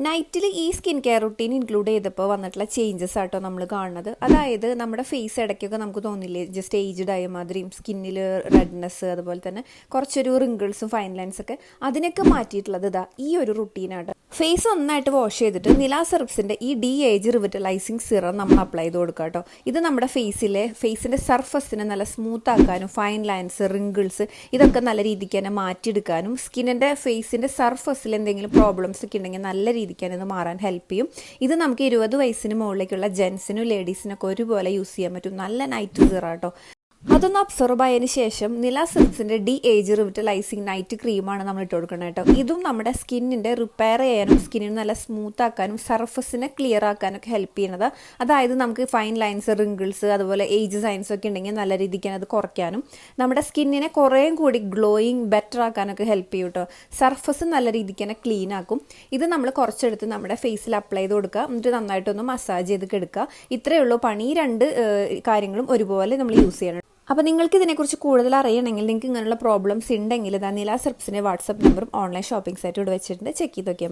നൈറ്റിൽ ഈ skin care routine include ചെയ്തപ്പോൾ വന്നിട്ടുള്ള ചേഞ്ചസ് ആട്ടോ നമ്മൾ കാണുന്നത്. അതായത് നമ്മുടെ ഫേസ് ഇടയ്ക്കൊക്കെ നമുക്ക് തോന്നില്ലേ ജസ്റ്റ് ഏജ്ഡ് ആയ മാതിരിയും സ്കിന്നിൽ റെഡ്നെസ് അതുപോലെ തന്നെ കുറച്ചൊരു റിങ്കിൾസും ഫൈൻ ലൈൻസൊക്കെ അതിനൊക്കെ മാറ്റിയിട്ടുള്ളത് ഇതാ ഈ ഒരു റുട്ടീനായിട്ട്. ഫേസ് ഒന്നായിട്ട് വാഷ് ചെയ്തിട്ട് നിലാ സെറപ്സിൻ്റെ ഈ ഡി ഏജ് റിവിറ്റലൈസിങ് സിറം നമ്മൾ അപ്ലൈ ചെയ്ത് കൊടുക്കുക കേട്ടോ. ഇത് നമ്മുടെ ഫേസിൻ്റെ സർഫസിനെ നല്ല സ്മൂത്ത് ആക്കാനും ഫൈൻ ലൈൻസ് റിങ്കിൾസ് ഇതൊക്കെ നല്ല രീതിക്ക് തന്നെ മാറ്റിയെടുക്കാനും ഫേസിൻ്റെ സർഫസിൽ എന്തെങ്കിലും പ്രോബ്ലംസ് ഒക്കെ ഉണ്ടെങ്കിൽ നല്ല രീതിക്ക് തന്നെ ഇത് മാറാൻ ഹെൽപ്പ് ചെയ്യും. ഇത് നമുക്ക് 20 വയസ്സിന് മുകളിലേക്കുള്ള ജെൻസിനും ലേഡീസിനൊക്കെ ഒരുപോലെ യൂസ് ചെയ്യാൻ പറ്റും. നല്ല നൈറ്റ് സിറം കേട്ടോ. അതൊന്ന് അബ്സോർബ് ആയതിനു ശേഷം നിലാ സെറപ്സിൻ്റെ ഡി ഏജ് റിവിറ്റലൈസിങ് നൈറ്റ് ക്രീമാണ് നമ്മൾ ഇട്ട് കൊടുക്കുന്നത് കേട്ടോ. ഇതും നമ്മുടെ സ്കിന്നിൻ്റെ റിപ്പയർ ചെയ്യാനും സ്കിന്നിന് നല്ല സ്മൂത്ത് ആക്കാനും സർഫസിനെ ക്ലിയർ ആക്കാനൊക്കെ ഹെൽപ്പ് ചെയ്യുന്നത്. അതായത് നമുക്ക് ഫൈൻ ലൈൻസ് റിങ്കിൾസ് അതുപോലെ ഏജ് സൈൻസ് ഒക്കെ ഉണ്ടെങ്കിൽ നല്ല രീതിക്ക് അത് കുറയ്ക്കാനും നമ്മുടെ സ്കിന്നിനെ കുറേയും കൂടി ഗ്ലോയിങ് ബെറ്റർ ആക്കാനൊക്കെ ഹെൽപ്പ് ചെയ്യും കേട്ടോ. സർഫസ് നല്ല രീതിക്ക് തന്നെ ക്ലീൻ ആക്കും. ഇത് നമ്മൾ കുറച്ചെടുത്ത് നമ്മുടെ ഫേസിൽ അപ്ലൈ ചെയ്ത് കൊടുക്കുക, എന്നിട്ട് നന്നായിട്ടൊന്ന് മസാജ് ചെയ്ത് എടുക്കുക. ഇത്രയേ ഉള്ളൂ പണി. ഈ രണ്ട് കാര്യങ്ങളും ഒരുപോലെ നമ്മൾ യൂസ് ചെയ്യണം. അപ്പോൾ നിങ്ങൾക്ക് ഇതിനെക്കുറിച്ച് കൂടുതൽ അറിയണമെങ്കിൽ നിങ്ങൾക്ക് ഇങ്ങനെയുള്ള പ്രോബ്ലംസ് ഉണ്ടെങ്കിൽ നിലാ സെറപ്സിൻ്റെ വാട്സപ്പ് നമ്പറും ഓൺലൈൻ ഷോപ്പിംഗ് സൈറ്റും ഇവിടെ വെച്ചിട്ടുണ്ട്, ചെക്ക് ചെയ്ത് നോക്കിയാൽ